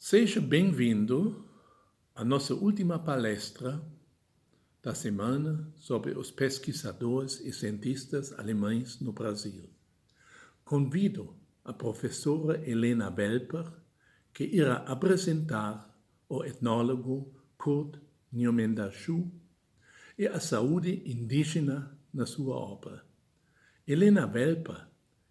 Seja bem-vindo à nossa última palestra da semana sobre os pesquisadores e cientistas alemães no Brasil. Convido a professora Helena Welper, que irá apresentar o etnólogo Kurt Njomendahu e a saúde indígena na sua obra. Helena Welper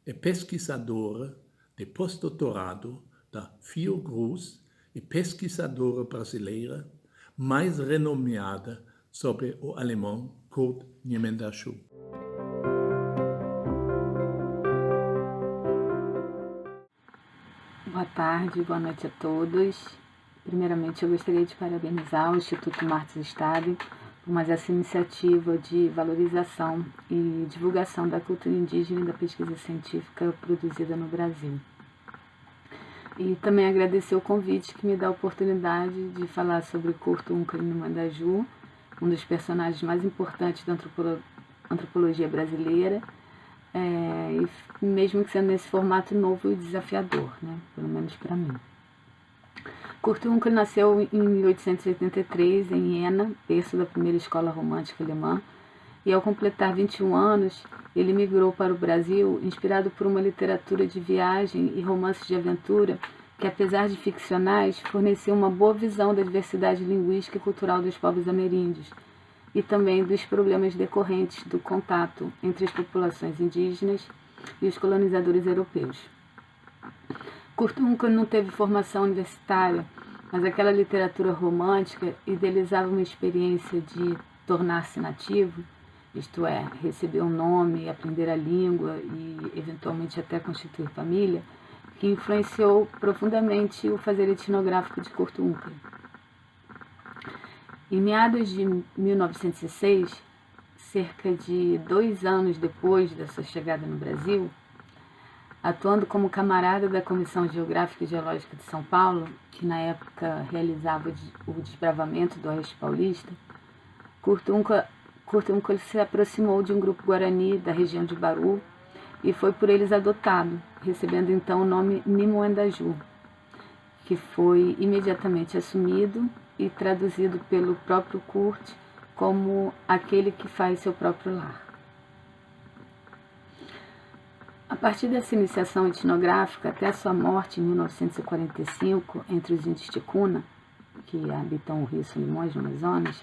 é pesquisadora de pós-doutorado da Fiocruz e pesquisadora brasileira mais renomeada sobre o alemão Kurt Njomendahu. Boa tarde, boa noite a todos. Primeiramente, eu gostaria de parabenizar o Instituto Martins Stabi por mais essa iniciativa de valorização e divulgação da cultura indígena e da pesquisa científica produzida no Brasil. E também agradecer o convite que me dá a oportunidade de falar sobre Kurt Njomendahu, um dos personagens mais importantes da antropologia brasileira, e mesmo que sendo nesse formato novo e desafiador, né? Pelo menos para mim. Kurt Unkel nasceu em 1883 em Jena, berço da primeira escola romântica alemã, e ao completar 21 anos, ele migrou para o Brasil, inspirado por uma literatura de viagem e romances de aventura que, apesar de ficcionais, fornecia uma boa visão da diversidade linguística e cultural dos povos ameríndios e também dos problemas decorrentes do contato entre as populações indígenas e os colonizadores europeus. Kurt Unkel não teve formação universitária, mas aquela literatura romântica idealizava uma experiência de tornar-se nativo, isto é, receber um nome, aprender a língua e, eventualmente, até constituir família, que influenciou profundamente o fazer etnográfico de Kurt Unkel. Em meados de 1906, cerca de 2 anos depois da sua chegada no Brasil, atuando como camarada da Comissão Geográfica e Geológica de São Paulo, que na época realizava o desbravamento do Oeste Paulista, Kurt Unkel se aproximou de um grupo guarani da região de Baru e foi por eles adotado, recebendo então o nome Njomendahu, que foi imediatamente assumido e traduzido pelo próprio Kurt como aquele que faz seu próprio lar. A partir dessa iniciação etnográfica até a sua morte em 1945, entre os índios Ticuna, que habitam o Rio Solimões, no Amazonas,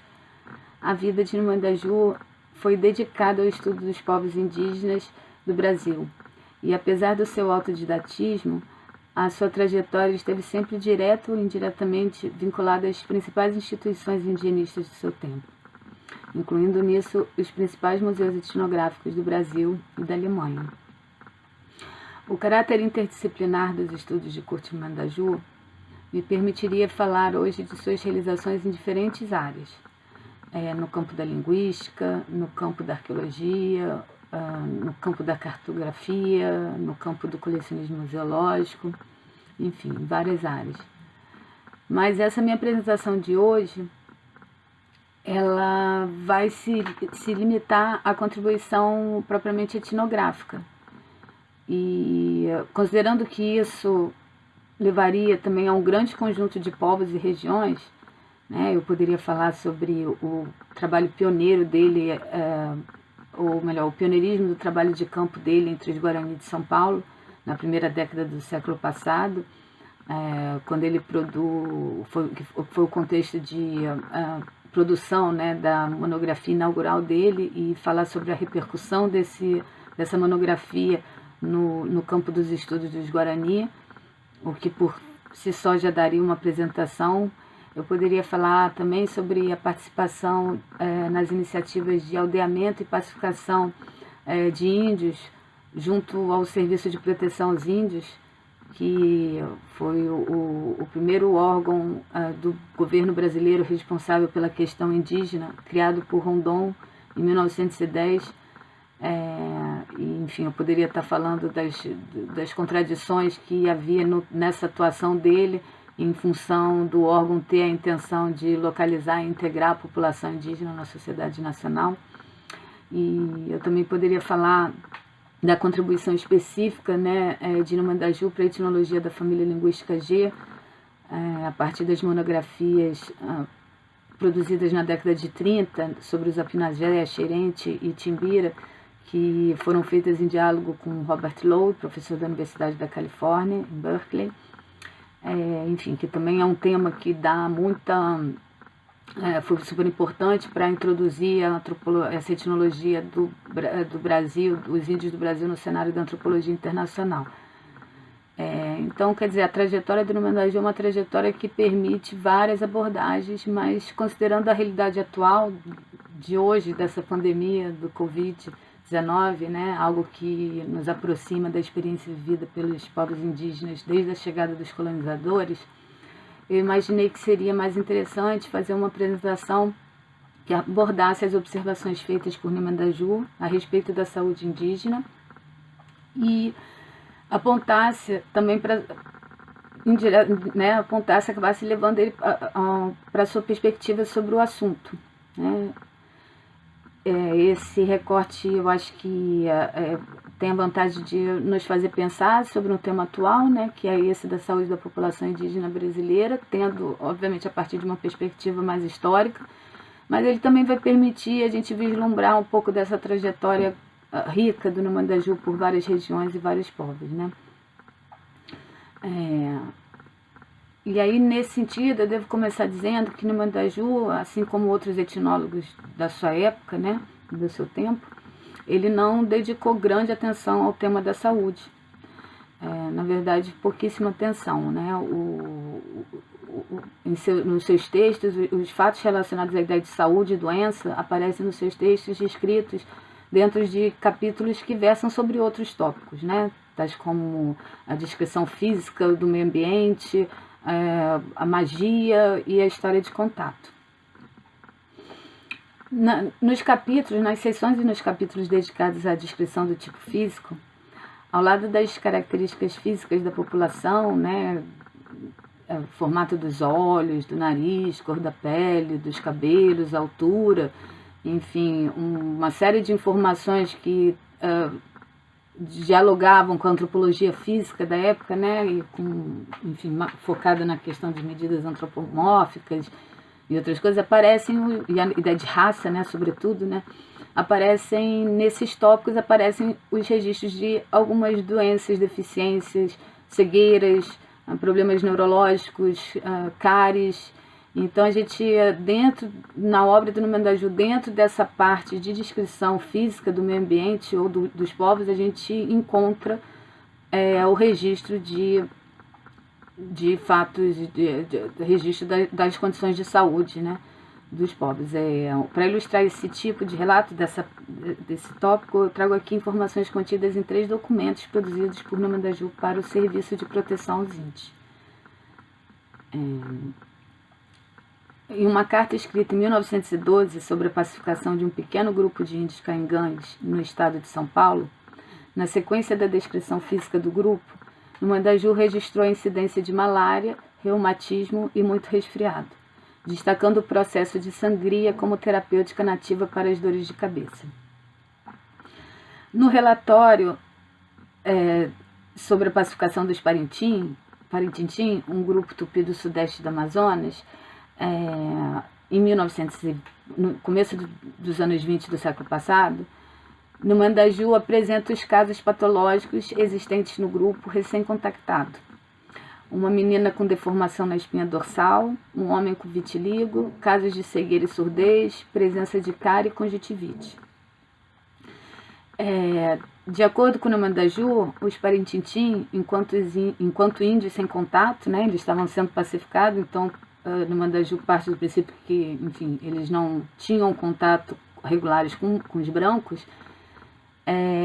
a vida de Njomendahu foi dedicada ao estudo dos povos indígenas do Brasil. E apesar do seu autodidatismo, a sua trajetória esteve sempre direta ou indiretamente vinculada às principais instituições indigenistas do seu tempo, incluindo nisso os principais museus etnográficos do Brasil e da Alemanha. O caráter interdisciplinar dos estudos de Kurt Njomendahu me permitiria falar hoje de suas realizações em diferentes áreas, no campo da linguística, no campo da arqueologia, no campo da cartografia, no campo do colecionismo museológico, enfim, várias áreas. Mas essa minha apresentação de hoje, ela vai se limitar à contribuição propriamente etnográfica. E considerando que isso levaria também a um grande conjunto de povos e regiões, né, eu poderia falar sobre o trabalho pioneiro dele, ou melhor, o pioneirismo do trabalho de campo dele entre os Guarani de São Paulo, na primeira década do século passado, quando ele foi o contexto de produção, né, da monografia inaugural dele, e falar sobre a repercussão dessa monografia no campo dos estudos dos Guarani, o que por si só já daria uma apresentação. Eu poderia falar também sobre a participação nas iniciativas de aldeamento e pacificação de índios junto ao Serviço de Proteção aos Índios, que foi o primeiro órgão do governo brasileiro responsável pela questão indígena, criado por Rondon em 1910. Enfim, eu poderia estar falando das contradições que havia nessa atuação dele, em função do órgão ter a intenção de localizar e integrar a população indígena na sociedade nacional. E eu também poderia falar da contribuição específica, né, de Njomendahu para a etnologia da família linguística G, a partir das monografias produzidas na década de 30 sobre os Apinagé, Xerente e Timbira, que foram feitas em diálogo com Robert Lowe, professor da Universidade da Califórnia, em Berkeley. Enfim, que também é um tema que dá muita... foi super importante para introduzir essa etnologia do Brasil, dos índios do Brasil no cenário da antropologia internacional. Então, quer dizer, a trajetória do Numandaju é uma trajetória que permite várias abordagens, mas considerando a realidade atual de hoje, dessa pandemia do Covid-19, né, algo que nos aproxima da experiência vivida pelos povos indígenas desde a chegada dos colonizadores, eu imaginei que seria mais interessante fazer uma apresentação que abordasse as observações feitas por Numandaju a respeito da saúde indígena e apontasse também acabasse levando ele para a sua perspectiva sobre o assunto, né? Esse recorte, eu acho que tem a vantagem de nos fazer pensar sobre um tema atual, né, que é esse da saúde da população indígena brasileira, tendo, obviamente, a partir de uma perspectiva mais histórica, mas ele também vai permitir a gente vislumbrar um pouco dessa trajetória rica do Numandaju por várias regiões e vários povos, né? E aí, nesse sentido, eu devo começar dizendo que Numandaju, assim como outros etnólogos da sua época, né, do seu tempo, ele não dedicou grande atenção ao tema da saúde. Na verdade, pouquíssima atenção, né? Nos seus textos, os fatos relacionados à ideia de saúde e doença aparecem nos seus textos escritos dentro de capítulos que versam sobre outros tópicos, né? Tais como a descrição física do meio ambiente, a magia e a história de contato. Nos capítulos, nas seções e nos capítulos dedicados à descrição do tipo físico, ao lado das características físicas da população, né, formato dos olhos, do nariz, cor da pele, dos cabelos, altura, enfim, uma série de informações que dialogavam com a antropologia física da época, né, e enfim, focada na questão de medidas antropomórficas e outras coisas, aparecem, e a ideia de raça, né, sobretudo, né, aparecem nesses tópicos, aparecem os registros de algumas doenças, deficiências, cegueiras, problemas neurológicos, cáries. Então a gente, na obra do Numandaju, dentro dessa parte de descrição física do meio ambiente ou dos povos, a gente encontra o registro de fatos, de registro das condições de saúde, né, dos povos. Para ilustrar esse tipo de relato desse tópico, eu trago aqui informações contidas em 3 documentos produzidos por Numandaju para o Serviço de Proteção aos Índios. Em uma carta escrita em 1912 sobre a pacificação de um pequeno grupo de índios caingangues no estado de São Paulo, na sequência da descrição física do grupo, Numandaju registrou a incidência de malária, reumatismo e muito resfriado, destacando o processo de sangria como terapêutica nativa para as dores de cabeça. No relatório sobre a pacificação dos Parintintim, um grupo tupi do sudeste do Amazonas, no começo dos anos 20 do século passado, Numandaju apresenta os casos patológicos existentes no grupo recém-contactado. Uma menina com deformação na espinha dorsal, um homem com vitiligo, casos de cegueira e surdez, presença de cárie e conjuntivite. De acordo com Numandaju, os Parintintim, enquanto índios sem contato, né, eles estavam sendo pacificados, então Numandaju parte do princípio que, enfim, eles não tinham contato regulares com os brancos,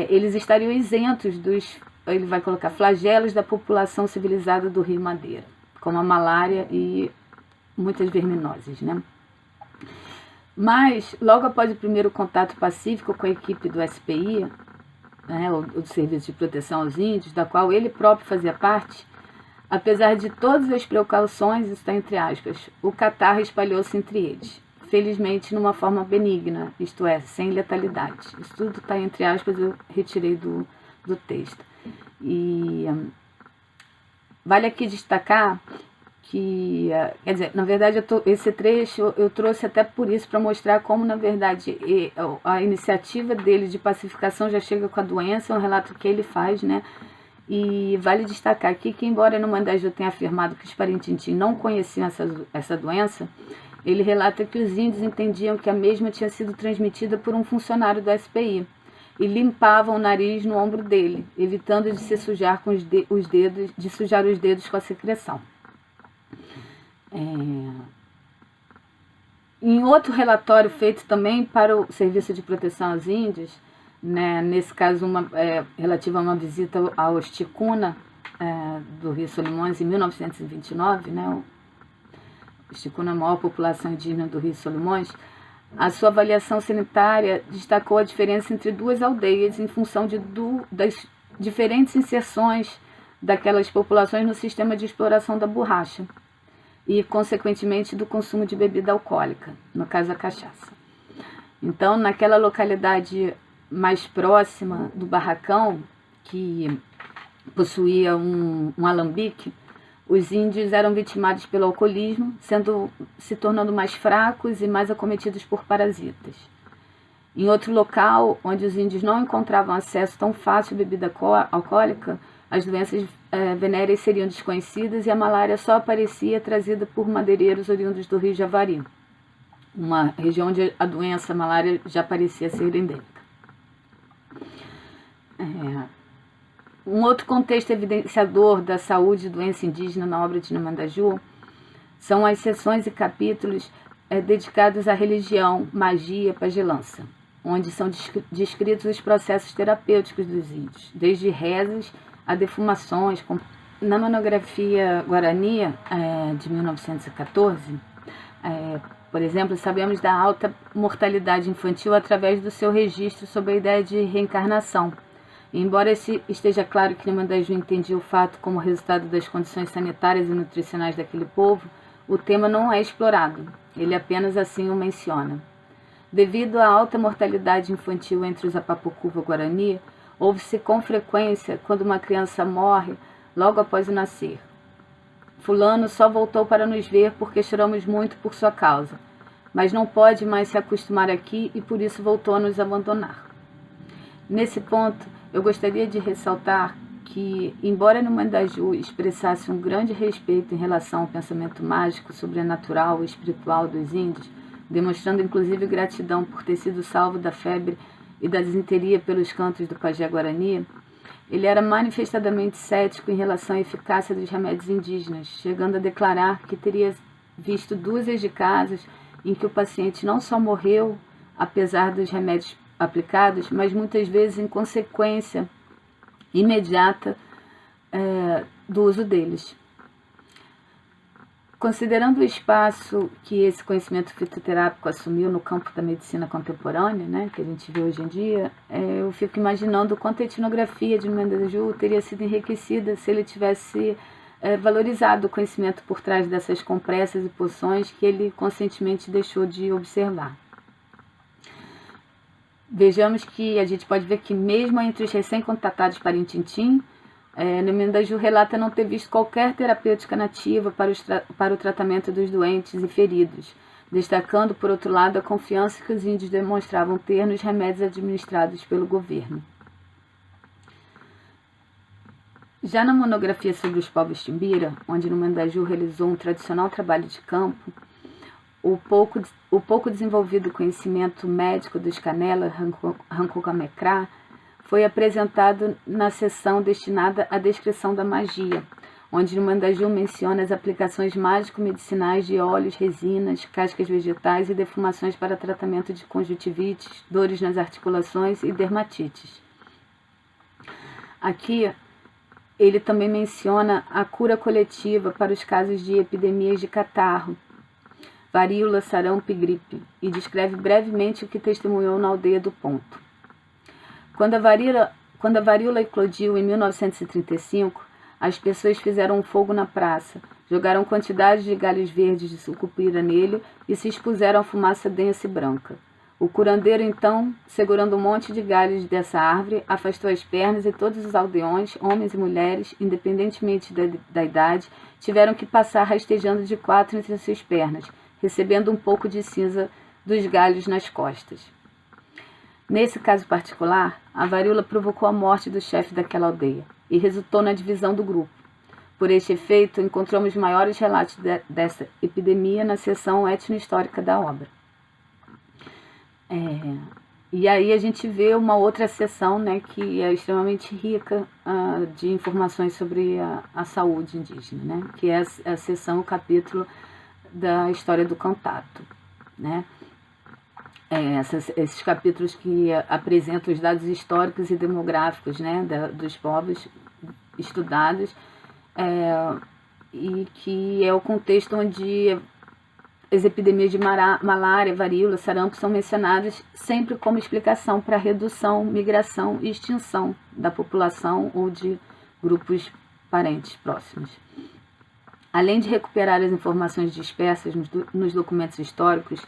eles estariam isentos dos, ele vai colocar, flagelos da população civilizada do Rio Madeira, como a malária e muitas verminoses, né? Mas, logo após o primeiro contato pacífico com a equipe do SPI, né, o Serviço de Proteção aos Índios, da qual ele próprio fazia parte, apesar de todas as precauções, isso está entre aspas, o catarro espalhou-se entre eles, felizmente numa forma benigna, isto é, sem letalidade. Isso tudo está entre aspas, eu retirei do texto. E vale aqui destacar que, quer dizer, na verdade, esse trecho eu trouxe até por isso, para mostrar como, na verdade, a iniciativa dele de pacificação já chega com a doença, é um relato que ele faz, né? E vale destacar aqui que, embora Numandaju tenha afirmado que os Parintintim não conheciam essa doença, ele relata que os índios entendiam que a mesma tinha sido transmitida por um funcionário do SPI e limpavam o nariz no ombro dele, evitando de se sujar com os dedos, de sujar os dedos com a secreção. Em outro relatório feito também para o Serviço de Proteção aos Índios, né, nesse caso relativa a uma visita aos Ticuna do Rio Solimões em 1929, né, o Ticuna é a maior população indígena do Rio Solimões, a sua avaliação sanitária destacou a diferença entre duas aldeias em função das diferentes inserções daquelas populações no sistema de exploração da borracha e, consequentemente, do consumo de bebida alcoólica, no caso a cachaça. Então, naquela localidade mais próxima do barracão, que possuía um alambique, os índios eram vitimados pelo alcoolismo, se tornando mais fracos e mais acometidos por parasitas. Em outro local, onde os índios não encontravam acesso tão fácil à bebida alcoólica, as doenças venéreas seriam desconhecidas e a malária só aparecia trazida por madeireiros oriundos do Rio Javari, uma região onde a doença, a malária, já parecia ser endêmica. Um outro contexto evidenciador da saúde e doença indígena na obra de Numandaju são as seções e capítulos dedicados à religião, magia, pagelança, onde são descritos os processos terapêuticos dos índios, desde rezas a defumações. Na monografia Guarani, de 1914, por exemplo, sabemos da alta mortalidade infantil através do seu registro sobre a ideia de reencarnação. Embora esteja claro que Numandaju entendia o fato como resultado das condições sanitárias e nutricionais daquele povo, o tema não é explorado, ele apenas assim o menciona. Devido à alta mortalidade infantil entre os Apapocuva Guarani, ouve-se com frequência quando uma criança morre logo após o nascer. Fulano só voltou para nos ver porque choramos muito por sua causa, mas não pode mais se acostumar aqui e por isso voltou a nos abandonar. Nesse ponto, eu gostaria de ressaltar que, embora Numandaju expressasse um grande respeito em relação ao pensamento mágico, sobrenatural e espiritual dos índios, demonstrando inclusive gratidão por ter sido salvo da febre e da disenteria pelos cantos do pajé Guarani, ele era manifestadamente cético em relação à eficácia dos remédios indígenas, chegando a declarar que teria visto dúzias de casos em que o paciente não só morreu, apesar dos remédios aplicados, mas muitas vezes em consequência imediata do uso deles. Considerando o espaço que esse conhecimento fitoterápico assumiu no campo da medicina contemporânea, né, que a gente vê hoje em dia, eu fico imaginando o quanto a etnografia de Numandaju teria sido enriquecida se ele tivesse valorizado o conhecimento por trás dessas compressas e poções que ele conscientemente deixou de observar. Vejamos que a gente pode ver que mesmo entre os recém-contatados Parintintim, Numandaju relata não ter visto qualquer terapêutica nativa para o tratamento dos doentes e feridos, destacando, por outro lado, a confiança que os índios demonstravam ter nos remédios administrados pelo governo. Já na monografia sobre os povos Timbira, onde Numandaju realizou um tradicional trabalho de campo, o pouco desenvolvido conhecimento médico dos Canela Rancucamecrá foi apresentado na seção destinada à descrição da magia, onde Numandaju menciona as aplicações mágico-medicinais de óleos, resinas, cascas vegetais e defumações para tratamento de conjuntivites, dores nas articulações e dermatites. Aqui, ele também menciona a cura coletiva para os casos de epidemias de catarro, varíola, sarampo e gripe, e descreve brevemente o que testemunhou na aldeia do Ponto. Quando a varíola eclodiu em 1935, as pessoas fizeram um fogo na praça, jogaram quantidades de galhos verdes de sucupira nele e se expuseram à fumaça densa e branca. O curandeiro, então, segurando um monte de galhos dessa árvore, afastou as pernas e todos os aldeões, homens e mulheres, independentemente da idade, tiveram que passar rastejando de 4 entre suas pernas, recebendo um pouco de cinza dos galhos nas costas. Nesse caso particular, a varíola provocou a morte do chefe daquela aldeia e resultou na divisão do grupo. Por este efeito, encontramos maiores relatos dessa epidemia na seção etno-histórica da obra. E aí a gente vê uma outra seção, né, que é extremamente rica de informações sobre a saúde indígena, né, que é a seção, o capítulo da história do contato, né. Esses capítulos que apresentam os dados históricos e demográficos, né, dos povos estudados, e que é o contexto onde as epidemias de malária, varíola, sarampo são mencionadas sempre como explicação para a redução, migração e extinção da população ou de grupos parentes próximos. Além de recuperar as informações dispersas nos documentos históricos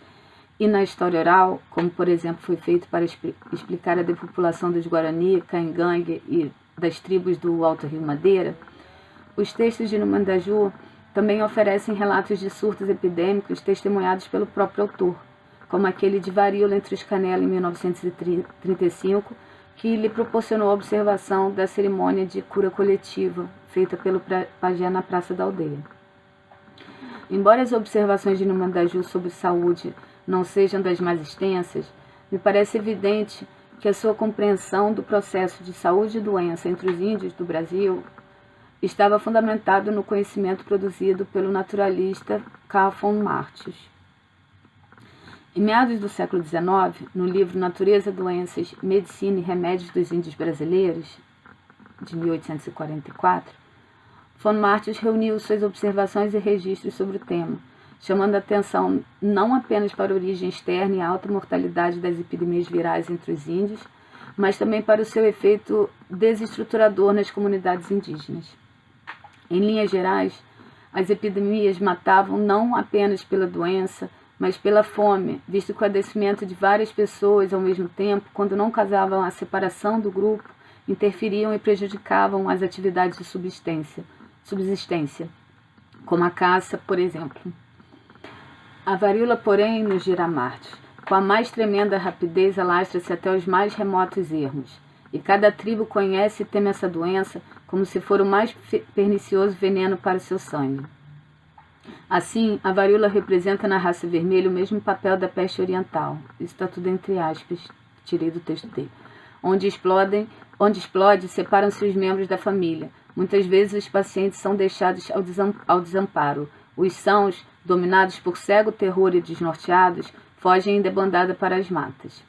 e na história oral, como por exemplo foi feito para explicar a depopulação dos Guarani, Caingangue e das tribos do Alto Rio Madeira, os textos de Numandaju também oferecem relatos de surtos epidêmicos testemunhados pelo próprio autor, como aquele de varíola entre os Canela em 1935, que lhe proporcionou a observação da cerimônia de cura coletiva feita pelo pajé na praça da aldeia. Embora as observações de Numandaju sobre saúde não sejam das mais extensas, me parece evidente que a sua compreensão do processo de saúde e doença entre os índios do Brasil estava fundamentado no conhecimento produzido pelo naturalista Karl von Martius. Em meados do século XIX, no livro Natureza, Doenças, Medicina e Remédios dos Índios Brasileiros, de 1844, von Martius reuniu suas observações e registros sobre o tema, chamando a atenção não apenas para a origem externa e a alta mortalidade das epidemias virais entre os índios, mas também para o seu efeito desestruturador nas comunidades indígenas. Em linhas gerais, as epidemias matavam não apenas pela doença, mas pela fome, visto que o adoecimento de várias pessoas ao mesmo tempo, quando não causavam a separação do grupo, interferiam e prejudicavam as atividades de subsistência, como a caça, por exemplo. A varíola, porém, nos dirá Martius, com a mais tremenda rapidez alastra-se até os mais remotos ermos, e cada tribo conhece e teme essa doença como se for o mais pernicioso veneno para o seu sangue. Assim, a varíola representa na raça vermelha o mesmo papel da peste oriental, isso está tudo entre aspas, tirei do texto dele, onde explode, separam-se os membros da família. Muitas vezes os pacientes são deixados ao desamparo. Os sãos, dominados por cego terror e desnorteados, fogem em debandada para as matas.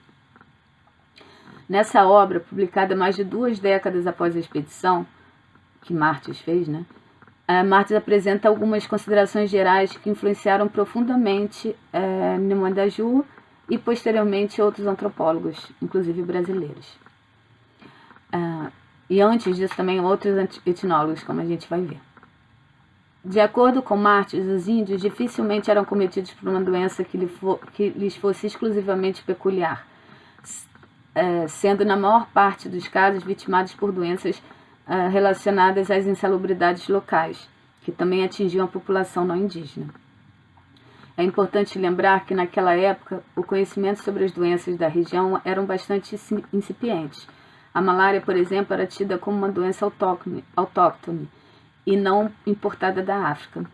Nessa obra, publicada mais de 2 décadas após a expedição, que Martius fez, né? Martius apresenta algumas considerações gerais que influenciaram profundamente Numandaju e, posteriormente, outros antropólogos, inclusive brasileiros. E antes disso, também outros etnólogos, como a gente vai ver. De acordo com Martius, os índios dificilmente eram cometidos por uma doença que lhes fosse exclusivamente peculiar, sendo, na maior parte dos casos, vitimados por doenças relacionadas às insalubridades locais, que também atingiam a população não indígena. É importante lembrar que, naquela época, o conhecimento sobre as doenças da região eram bastante incipientes. A malária, por exemplo, era tida como uma doença autóctone e não importada da África.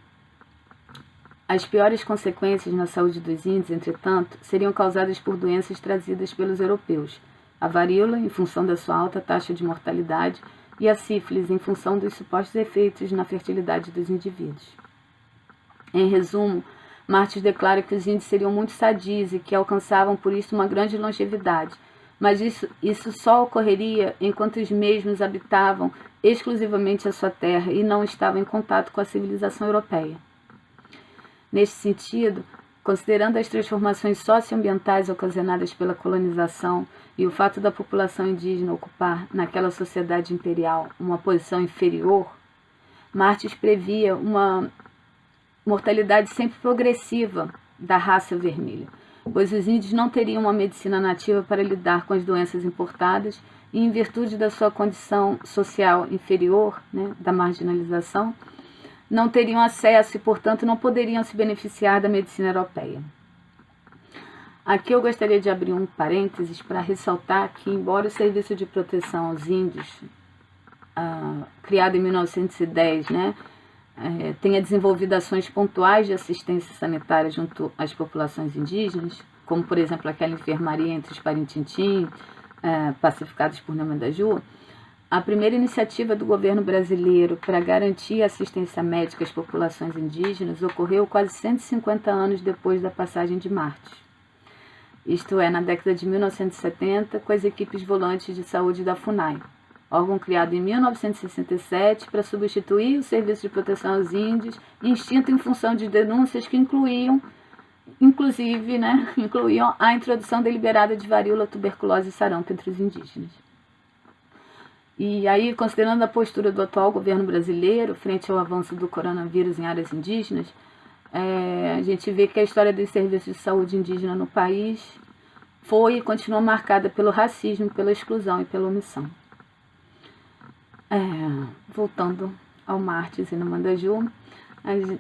As piores consequências na saúde dos índios, entretanto, seriam causadas por doenças trazidas pelos europeus. A varíola, em função da sua alta taxa de mortalidade, e a sífilis, em função dos supostos efeitos na fertilidade dos indivíduos. Em resumo, Martius declara que os índios seriam muito sadios e que alcançavam por isso uma grande longevidade, mas isso só ocorreria enquanto os mesmos habitavam exclusivamente a sua terra e não estavam em contato com a civilização europeia. Neste sentido, considerando as transformações socioambientais ocasionadas pela colonização e o fato da população indígena ocupar, naquela sociedade imperial, uma posição inferior, Martius previa uma mortalidade sempre progressiva da raça vermelha, pois os índios não teriam uma medicina nativa para lidar com as doenças importadas e, em virtude da sua condição social inferior, né, da marginalização, não teriam acesso e, portanto, não poderiam se beneficiar da medicina europeia. Aqui eu gostaria de abrir um parênteses para ressaltar que, embora o Serviço de Proteção aos Índios, criado em 1910, né, tenha desenvolvido ações pontuais de assistência sanitária junto às populações indígenas, como, por exemplo, aquela enfermaria entre os Parintintim, pacificados por Namandaju, a primeira iniciativa do governo brasileiro para garantir assistência médica às populações indígenas ocorreu quase 150 anos depois da passagem de Martins. Isto é, na década de 1970, com as equipes volantes de saúde da FUNAI, órgão criado em 1967 para substituir o Serviço de Proteção aos Índios, extinto em função de denúncias que incluíam a introdução deliberada de varíola, tuberculose e sarampo entre os indígenas. E aí, considerando a postura do atual governo brasileiro frente ao avanço do coronavírus em áreas indígenas, a gente vê que a história dos serviços de saúde indígena no país foi e continua marcada pelo racismo, pela exclusão e pela omissão. Voltando ao Martins e Namandaju,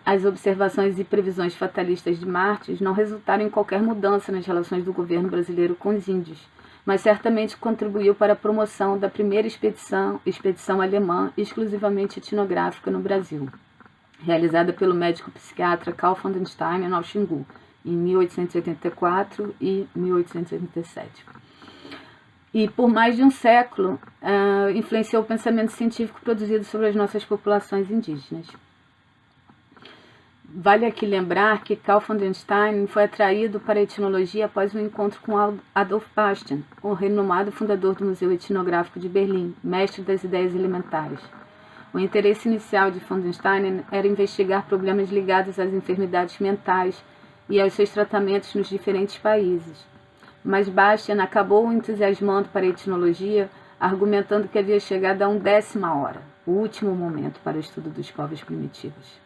as observações e previsões fatalistas de Martins não resultaram em qualquer mudança nas relações do governo brasileiro com os índios, mas certamente contribuiu para a promoção da primeira expedição alemã exclusivamente etnográfica no Brasil, realizada pelo médico psiquiatra Carl von den Steinen ao Xingu, em 1884 e 1887. E por mais de um século, influenciou o pensamento científico produzido sobre as nossas populações indígenas. Vale aqui lembrar que Carl von den Steinen foi atraído para a etnologia após um encontro com Adolf Bastian, o renomado fundador do Museu Etnográfico de Berlim, mestre das ideias elementares. O interesse inicial de von den Steinen era investigar problemas ligados às enfermidades mentais e aos seus tratamentos nos diferentes países. Mas Bastian acabou o entusiasmando para a etnologia, argumentando que havia chegado a 10ª hora, o último momento para o estudo dos povos primitivos.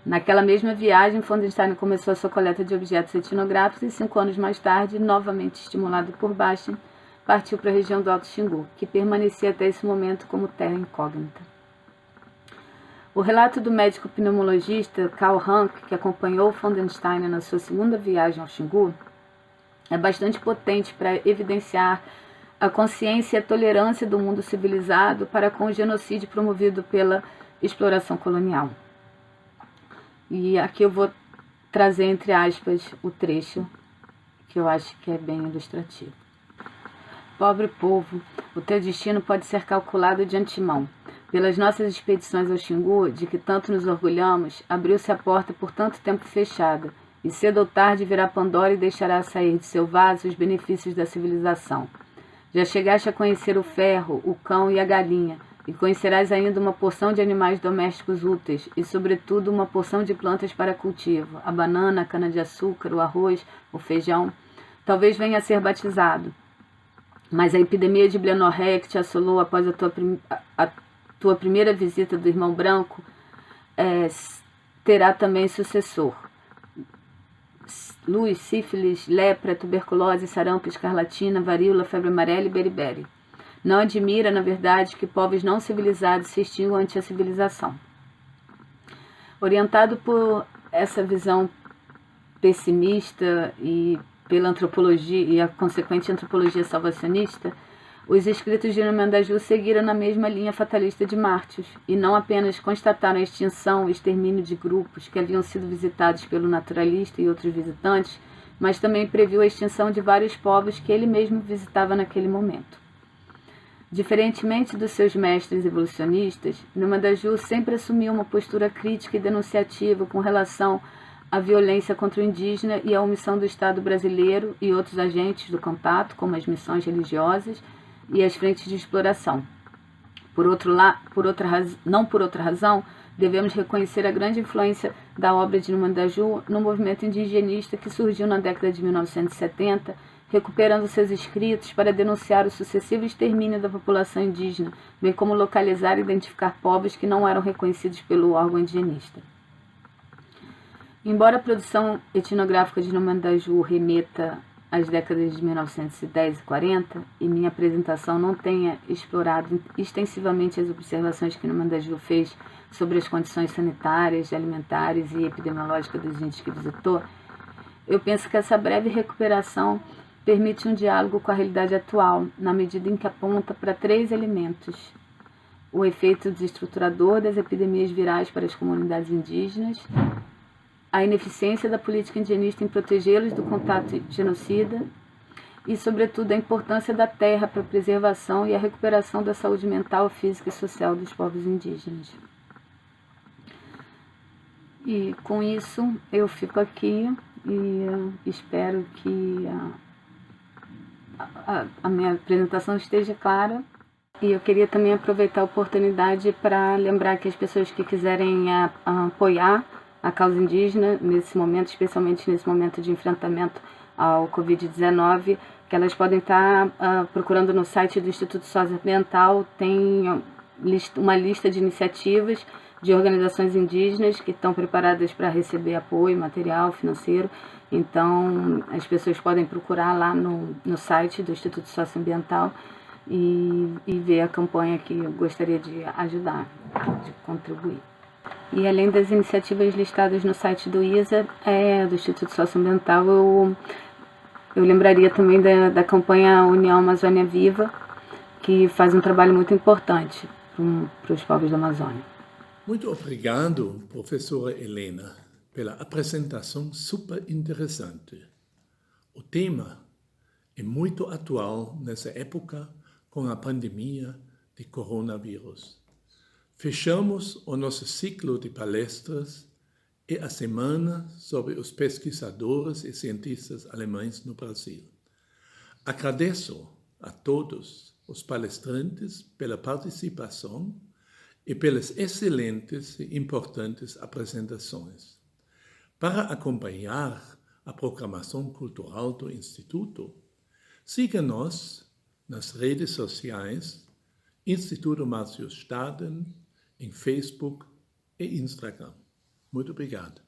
Naquela mesma viagem, von den Steinen começou a sua coleta de objetos etnográficos e 5 anos mais tarde, novamente estimulado por Bastian, partiu para a região do Alto Xingu, que permanecia até esse momento como terra incógnita. O relato do médico pneumologista Karl Rank, que acompanhou von den Steinen na sua segunda viagem ao Xingu, é bastante potente para evidenciar a consciência e a tolerância do mundo civilizado para com o genocídio promovido pela exploração colonial. E aqui eu vou trazer, entre aspas, o trecho que eu acho que é bem ilustrativo. Pobre povo, o teu destino pode ser calculado de antemão. Pelas nossas expedições ao Xingu, de que tanto nos orgulhamos, abriu-se a porta por tanto tempo fechada, e cedo ou tarde virá Pandora e deixará sair de seu vaso os benefícios da civilização. Já chegaste a conhecer o ferro, o cão e a galinha, e conhecerás ainda uma porção de animais domésticos úteis, e sobretudo uma porção de plantas para cultivo, a banana, a cana-de-açúcar, o arroz, o feijão. Talvez venha a ser batizado. Mas a epidemia de blenorreia que te assolou após a tua primeira visita do irmão branco terá também sucessor. Luz, sífilis, lepra, tuberculose, sarampo, escarlatina, varíola, febre amarela e beriberi. Não admira, na verdade, que povos não civilizados se extingam ante a civilização. Orientado por essa visão pessimista e pela antropologia e a consequente antropologia salvacionista, os escritos de Namandaju seguiram na mesma linha fatalista de Martins, e não apenas constataram a extinção e extermínio de grupos que haviam sido visitados pelo naturalista e outros visitantes, mas também previu a extinção de vários povos que ele mesmo visitava naquele momento. Diferentemente dos seus mestres evolucionistas, Namandaju sempre assumiu uma postura crítica e denunciativa com relação à violência contra o indígena e à omissão do Estado brasileiro e outros agentes do contato, como as missões religiosas e as frentes de exploração. Não por outra razão, devemos reconhecer a grande influência da obra de Namandaju no movimento indigenista que surgiu na década de 1970, recuperando seus escritos para denunciar o sucessivo extermínio da população indígena, bem como localizar e identificar povos que não eram reconhecidos pelo órgão indigenista. Embora a produção etnográfica de Nomandaju remeta às décadas de 1910 e 40, e minha apresentação não tenha explorado extensivamente as observações que Nomandaju fez sobre as condições sanitárias, alimentares e epidemiológicas dos índios que visitou, eu penso que essa breve recuperação permite um diálogo com a realidade atual, na medida em que aponta para 3 elementos: o efeito desestruturador das epidemias virais para as comunidades indígenas, a ineficiência da política indigenista em protegê-los do contato genocida e, sobretudo, a importância da terra para a preservação e a recuperação da saúde mental, física e social dos povos indígenas. E com isso eu fico aqui e espero que a minha apresentação esteja clara. E eu queria também aproveitar a oportunidade para lembrar que as pessoas que quiserem apoiar a causa indígena nesse momento, especialmente nesse momento de enfrentamento ao Covid-19, que elas podem estar procurando no site do Instituto Socioambiental, tem uma lista de iniciativas de organizações indígenas que estão preparadas para receber apoio material, financeiro. Então, as pessoas podem procurar lá no site do Instituto Socioambiental e ver a campanha que eu gostaria de ajudar, de contribuir. E além das iniciativas listadas no site do ISA, do Instituto Socioambiental, eu lembraria também da campanha União Amazônia Viva, que faz um trabalho muito importante para os povos da Amazônia. Muito obrigado, professora Helena, pela apresentação super interessante. O tema é muito atual nessa época com a pandemia de coronavírus. Fechamos o nosso ciclo de palestras e a semana sobre os pesquisadores e cientistas alemães no Brasil. Agradeço a todos os palestrantes pela participação e pelas excelentes e importantes apresentações. Para acompanhar a programação cultural do Instituto, siga-nos nas redes sociais Instituto Márcio Staden, em Facebook e Instagram. Muito obrigado.